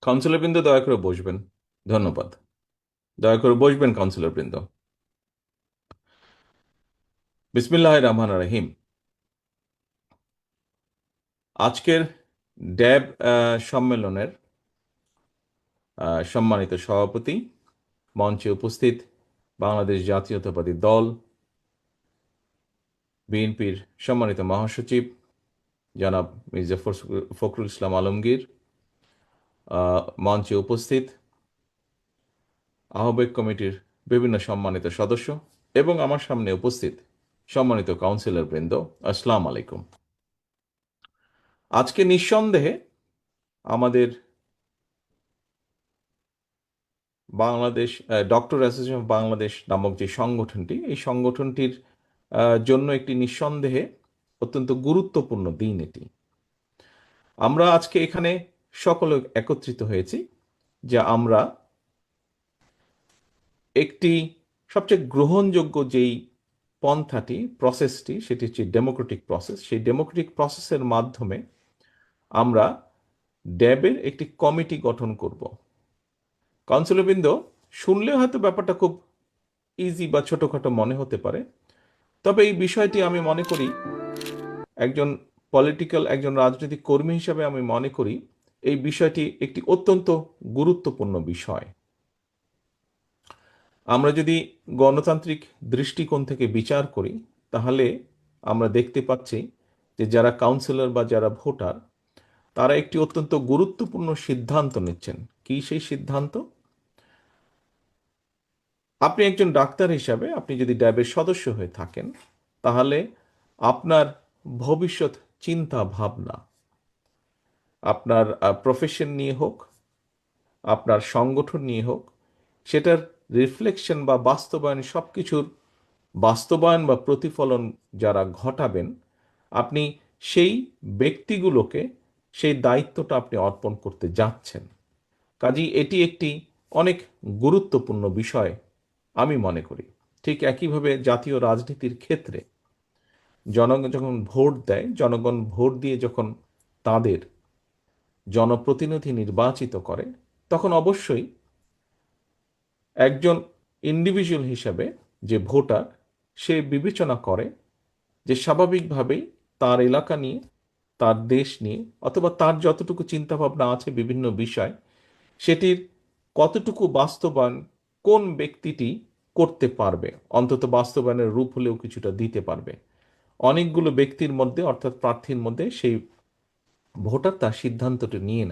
কাউন্সিলরবৃন্দ দয়া করে বসবেন। ধন্যবাদ। দয়া করে বসবেন কাউন্সিলরবৃন্দ। বিসমিল্লাহির রহমানির রহিম। আজকের ড্যাব সম্মেলনের সম্মানিত সভাপতি, মঞ্চে উপস্থিত বাংলাদেশ জাতীয়তাবাদী দল বিএনপির সম্মানিত মহাসচিব জনাব মির্জা ফখরুল ইসলাম আলমগীর, মঞ্চে উপস্থিত আহ্বায়ক কমিটির বিভিন্ন সম্মানিত সদস্য এবং আমার সামনে উপস্থিত সম্মানিত কাউন্সিলরবৃন্দ, আসসালামু আলাইকুম। আজকে নিঃসন্দেহে আমাদের Bangladesh doctor association of Bangladesh নামক যে সংগঠনটি, এই সংগঠনটির জন্য একটি নিঃসন্দেহে অত্যন্ত গুরুত্বপূর্ণ দিন এটি। আমরা আজকে এখানে সকলে একত্রিত হয়েছি যে আমরা একটি সবচেয়ে গ্রহণযোগ্য যেই পন্থাটি, প্রসেসটি, সেটি হচ্ছে ডেমোক্রেটিক প্রসেস। সেই ডেমোক্রেটিক প্রসেসের মাধ্যমে আমরা ড্যাবের একটি কমিটি গঠন করব। কাউন্সিলরবৃন্দ, শুনলে হয়তো ব্যাপারটা খুব ইজি বা ছোটখাটো মনে হতে পারে, তবে এই বিষয়টি আমি মনে করি একজন একজন রাজনৈতিক কর্মী হিসাবে আমি মনে করি এই বিষয়টি একটি অত্যন্ত গুরুত্বপূর্ণ বিষয়। আমরা যদি গণতান্ত্রিক দৃষ্টিকোণ থেকে বিচার করি তাহলে আমরা দেখতে পাচ্ছি যে যারা কাউন্সিলর বা যারা ভোটার, তারা একটি অত্যন্ত গুরুত্বপূর্ণ সিদ্ধান্ত নিচ্ছেন। কি সেই সিদ্ধান্ত? আপনি একজন ডাক্তার হিসাবে আপনি যদি ড্যাবের সদস্য হয়ে থাকেন তাহলে আপনার ভবিষ্যৎ চিন্তা ভাবনা, আপনার প্রফেশন নিয়ে হোক, আপনার সংগঠন নিয়ে হোক, সেটার রিফ্লেকশন বা বাস্তবায়ন, সব কিছুর বাস্তবায়ন বা প্রতিফলন যারা ঘটাবেন, আপনি সেই ব্যক্তিগুলোকে সেই দায়িত্বটা আপনি অর্পণ করতে যাচ্ছেন। কাজেই এটি একটি অনেক গুরুত্বপূর্ণ বিষয় আমি মনে করি। ঠিক একইভাবে জাতীয় রাজনীতির ক্ষেত্রে জনগণ যখন ভোট দেয়, জনগণ ভোট দিয়ে যখন তাদের জনপ্রতিনিধি নির্বাচিত করে, তখন অবশ্যই একজন ইন্ডিভিজুয়াল হিসাবে যে ভোটার, সে বিবেচনা করে যে স্বাভাবিকভাবেই তার এলাকা নিয়ে, তার দেশ নিয়ে, অথবা তার যতটুকু চিন্তাভাবনা আছে বিভিন্ন বিষয়, সেটির কতটুকু বাস্তবায়ন কোন ব্যক্তিটি করতে পারবে, অন্তত বাস্তবায়নের রূপ হলেও কিছুটা দিতে পারবে। অনেকগুলো ব্যক্তির মধ্যে, অর্থাৎ প্রার্থীর মধ্যে সেই ভোটার তার সিদ্ধান্তটি নিয়ে নেয়।